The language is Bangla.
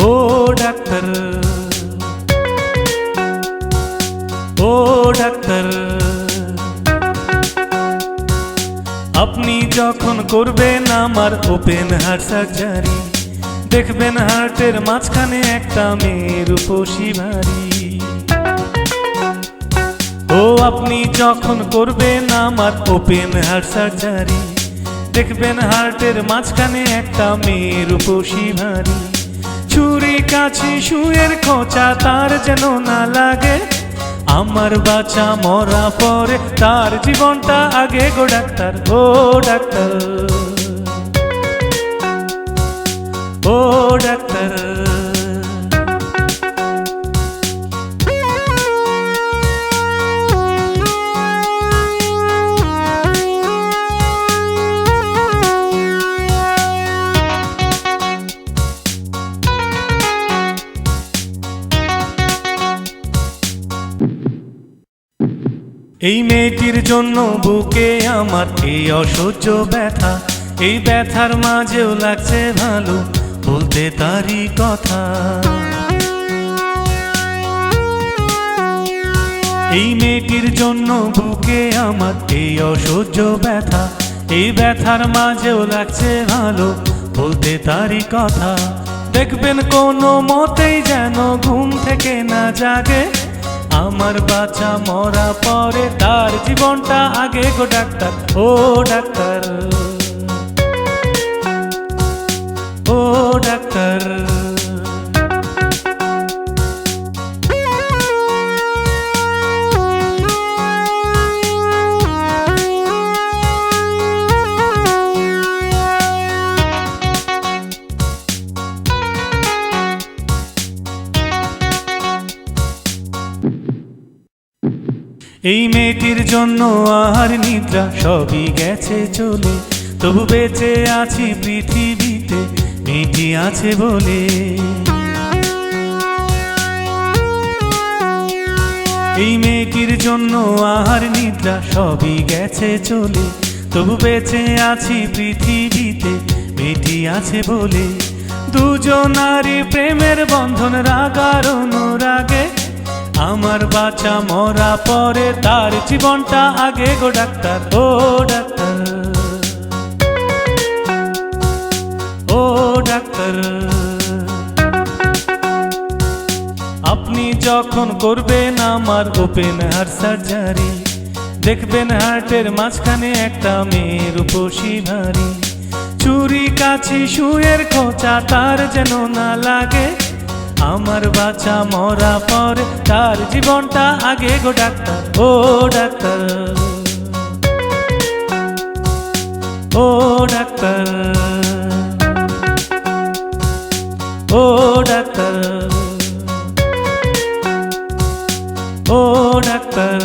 ও ডাক্তার, ও ডাক্তার, আপনি যখন করবেন আমার ওপেন হার্ট সার্জারি, দেখবেন হার্টের মাঝখানে একটা মেয়ের উপসী ভারী। ও আপনি যখন করবেন আমার ওপেন হার্ট সার্জারি, দেখবেন হার্টের মাঝখানে একটা মেয়ের উপসী ভারী। ছুরি কাছি সুয়ের খোঁচা তার যেন না লাগে, আমার বাঁচা মরা পরে তার জীবনটা আগে গো ডাক্তার, ও ডাক্তার, ও ডাক্তার। এই মেয়েটির জন্য বুকে আমার এই অসহ্য ব্যথা, এই ব্যথার মাঝেও লাগছে ভালো বলতে তারই কথা। এই মেয়েটির জন্য বুকে আমার এই অসহ্য ব্যথা, এই ব্যথার মাঝেও লাগছে ভালো বলতে তারই কথা। দেখবেন কোনো মতেই যেন ঘুম থেকে না জাগে, আমার বাচ্চা মরা পরে তার জীবনটা আগে গো ডাক্তার, ও ডাক্তার, ও ডাক্তার। এই মেয়েটির জন্য আহার নিদ্রা সবই গেছে চলে, তবু বেঁচে আছি পৃথিবীতে মেয়েটি আছে বলে। এই মেয়েটির জন্য আহার নিদ্রা সবই গেছে চলে, তবু বেঁচে আছি পৃথিবীতে মেয়েটি আছে বলে। দুজনারই প্রেমের বন্ধন রাগার অনুরাগে, আমার বাঁচা মরা পরে তার জীবনটা আগে গো ডাক্তার, ও ডাক্তার, ও ডাক্তার। আপনি যখন করবেন আমার ওপেন হার্ট সার্জারি, দেখবেন হার্টের মাঝখানে একটা মেয়ের উপসী ভারী। ছুরি কাছি সুয়ের খোঁচা তার যেন না লাগে, আমার বাচ্চা মরা পরে তার জীবনটা আগে গো ডাক্তার, ও ডাক্তার, ও ডাক্তার, ও ডাক্তার, ও ডাক্তার।